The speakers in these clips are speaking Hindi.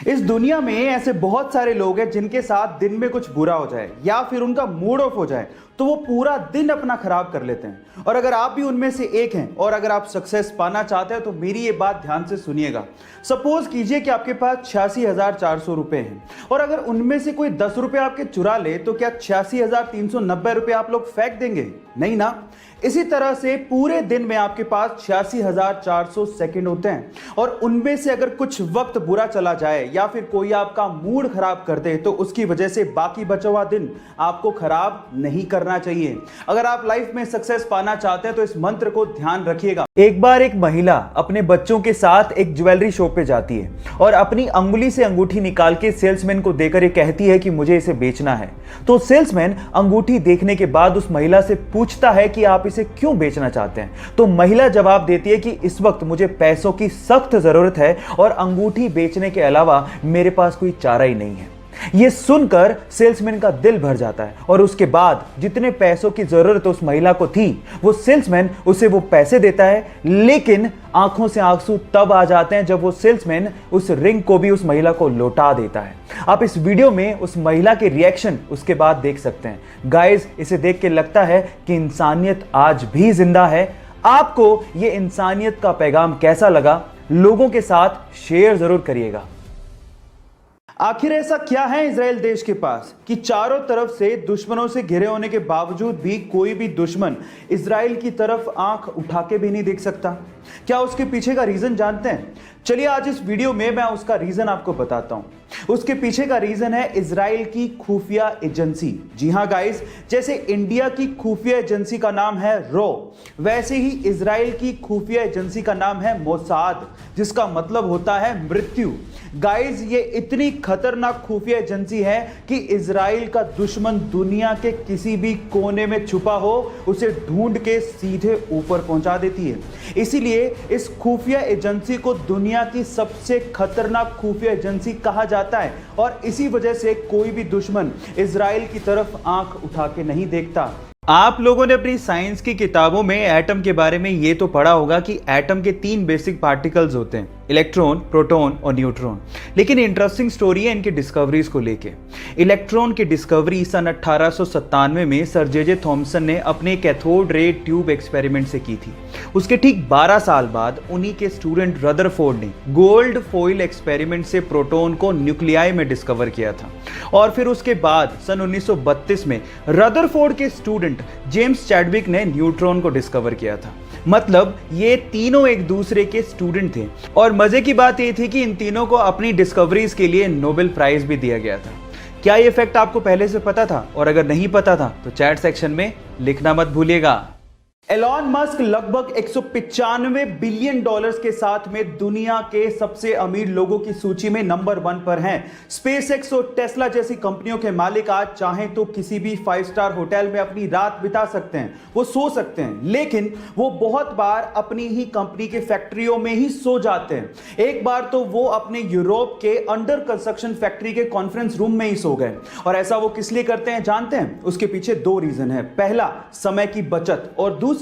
इस दुनिया में ऐसे बहुत सारे लोग हैं जिनके साथ दिन में कुछ बुरा हो जाए या फिर उनका मूड ऑफ हो जाए तो वो पूरा दिन अपना खराब कर लेते हैं। और अगर आप भी उनमें से एक हैं और अगर आप सक्सेस पाना चाहते हैं तो मेरी ये बात ध्यान से सुनिएगा। सपोज कीजिए कि आपके पास 86,400 रुपए हैं और अगर उनमें से कोई 10 रुपए आपके चुरा ले तो क्या 86,390 रुपए आप लोग फेंक देंगे? नहीं ना। इसी तरह से पूरे दिन में आपके पास 86,400 सेकंड होते हैं और उनमें से अगर कुछ वक्त बुरा चला जाए या फिर कोई आपका मूड खराब कर दे तो उसकी वजह से बाकी बचा हुआ दिन आपको खराब नहीं करना चाहिए। अगर आप लाइफ में सक्सेस पाना चाहते हैं तो इस मंत्र को ध्यान रखिएगा। एक बार एक महिला अपने बच्चों के साथ एक ज्वेलरी शॉप पे जाती है और अपनी अंगुली से अंगूठी निकाल के सेल्समैन को देकर ये कहती है कि मुझे इसे बेचना है। तो सेल्समैन अंगूठी देखने के बाद उस महिला से पूछता है कि आप इसे क्यों बेचना चाहते हैं? तो महिला जवाब देती है कि इस वक्त मुझे पैसों की सख्त जरूरत है और अंगूठी बेचने के अलावा मेरे पास कोई चारा ही नहीं है। यह सुनकर सेल्समैन का दिल भर जाता है और उसके बाद जितने पैसों की जरूरत उस महिला को थी वो सेल्समैन उसे वो पैसे देता है, लेकिन आंखों से आंसू तब आ जाते हैं जब वो सेल्समैन उस रिंग को भी उस महिला को लौटा देता है। आप इस वीडियो में उस महिला के रिएक्शन उसके बाद देख सकते हैं। गाइस, इसे देख के लगता है कि इंसानियत आज भी जिंदा है। आपको ये इंसानियत का पैगाम कैसा लगा? लोगों के साथ शेयर जरूर करिएगा। आखिर ऐसा क्या है इजराइल देश के पास कि चारों तरफ से दुश्मनों से घिरे होने के बावजूद भी कोई भी दुश्मन इजराइल की तरफ आंख उठा के भी नहीं देख सकता? क्या उसके पीछे का रीजन जानते हैं? चलिए आज इस वीडियो में मैं उसका रीजन आपको बताता हूं। उसके पीछे का रीजन है इजराइल की खुफिया एजेंसी। जी हां गाइस, जैसे इंडिया की खुफिया एजेंसी का नाम है रो, वैसे ही इजराइल की खुफिया एजेंसी का नाम है मोसाद, जिसका मतलब होता है मृत्यु। गाइस, ये इतनी खतरनाक खुफिया एजेंसी है कि इजराइल का दुश्मन दुनिया के किसी भी कोने में छुपा हो उसे ढूंढ के सीधे ऊपर पहुंचा देती है। इसीलिए इस खुफिया एजेंसी को दुनिया की सबसे खतरनाक खुफिया एजेंसी कहा जाता है और इसी वजह से कोई भी दुश्मन इजराइल की तरफ आंख उठा के नहीं देखता। आप लोगों ने अपनी साइंस की किताबों में एटम के बारे में ये तो पढ़ा होगा कि एटम के 3 बेसिक पार्टिकल्स होते हैं, इलेक्ट्रॉन, प्रोटॉन और न्यूट्रॉन। लेकिन इंटरेस्टिंग स्टोरी है इनकी डिस्कवरीज को लेके। इलेक्ट्रॉन की डिस्कवरी सन 1897 में सर जे थॉमसन ने अपने कैथोड रे ट्यूब एक्सपेरिमेंट से की थी। उसके ठीक 12 साल बाद उन्हीं के स्टूडेंट रदरफोर्ड ने गोल्ड फॉइल एक्सपेरिमेंट से प्रोटॉन को न्यूक्लियाई में डिस्कवर किया था और फिर उसके बाद सन 1932 में रदरफोर्ड के स्टूडेंट जेम्स चैडविक ने न्यूट्रॉन को डिस्कवर किया था। मतलब ये तीनों एक दूसरे के स्टूडेंट थे और मजे की बात ये थी कि इन तीनों को अपनी डिस्कवरीज के लिए नोबेल प्राइज भी दिया गया था। क्या ये फैक्ट आपको पहले से पता था? और अगर नहीं पता था तो चैट सेक्शन में लिखना मत भूलिएगा। एलॉन मस्क लगभग 195 बिलियन डॉलर्स के साथ में दुनिया के सबसे अमीर लोगों की सूची में नंबर 1 पर हैं। स्पेसएक्स और टेस्ला जैसी कंपनियों के मालिक आज चाहें तो किसी भी 5 स्टार होटल में अपनी रात बिता सकते हैं, वो सो सकते हैं, लेकिन वो बहुत बार अपनी ही कंपनी के फैक्ट्रियों में ही सो जाते हैं। एक बार तो वो अपने यूरोप के अंडर कंस्ट्रक्शन फैक्ट्री के कॉन्फ्रेंस रूम में ही सो गए। और ऐसा वो किस लिए करते हैं जानते हैं? उसके पीछे 2 रीजन है। पहला, समय की बचत और दूसरा,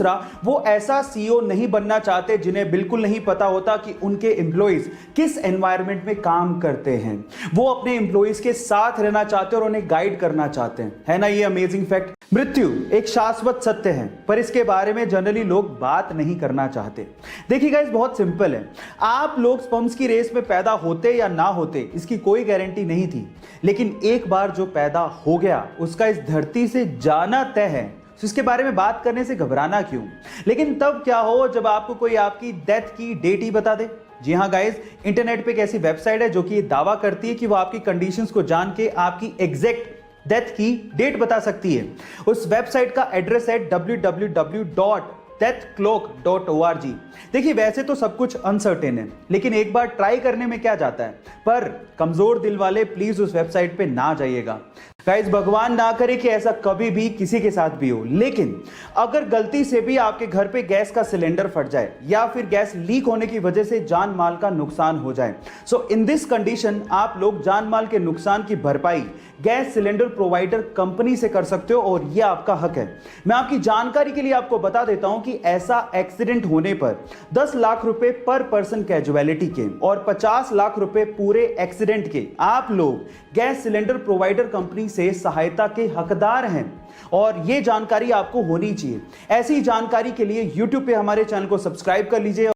वो ऐसा सीईओ नहीं बनना चाहते जिन्हें बिल्कुल नहीं पता होता कि उनके एम्प्लॉइज किस एनवायरनमेंट में काम करते हैं। वो अपने एम्प्लॉइज के साथ रहना चाहते हैं और उन्हें गाइड करना चाहते हैं। है ना ये अमेजिंग फैक्ट? मृत्यु एक शाश्वत सत्य है पर इसके बारे में जनरली लोग बात नहीं करना चाहते। देखिए गाइस, बहुत सिंपल है। आप लोग स्पर्म्स की रेस में पैदा होते या ना होते इसकी कोई गारंटी नहीं थी, लेकिन एक बार जो पैदा हो गया उसका इस धरती से जाना तय है। तो इसके बारे में बात करने से घबराना क्यों? लेकिन तब क्या हो जब आपको कोई आपकी डेथ की डेट ही बता दे। जी हाँ गाइस, इंटरनेट पे एक ऐसी वेबसाइट है जो कि ये दावा करती है कि वो आपकी कंडीशंस को जान के आपकी एग्जैक्ट डेथ की डेट बता सकती है। उस वेबसाइट का एड्रेस है www.deathclock.org। देखिए, वैसे तो सब कुछ अनसर्टेन है, लेकिन एक बार ट्राई करने में क्या जाता है। पर कमजोर दिल वाले प्लीज उस वेबसाइट पे ना जाइएगा। गाइस, भगवान ना करे कि ऐसा कभी भी किसी के साथ भी हो, लेकिन अगर गलती से भी आपके घर पे गैस का सिलेंडर फट जाए या फिर गैस लीक होने की वजह से जान माल का नुकसान हो जाए, सो इन दिस कंडीशन आप लोग जान माल के नुकसान की भरपाई गैस सिलेंडर प्रोवाइडर कंपनी से कर सकते हो और यह आपका हक है। मैं आपकी जानकारी के लिए आपको बता देता हूं कि ऐसा एक्सीडेंट होने पर 10 लाख रुपए पर पर्सन कैजुअलिटी के और 50 लाख रुपए पूरे एक्सीडेंट के आप लोग गैस सिलेंडर प्रोवाइडर कंपनी से सहायता के हकदार हैं और यह जानकारी आपको होनी चाहिए। ऐसी जानकारी के लिए YouTube पे हमारे चैनल को सब्सक्राइब कर लीजिए।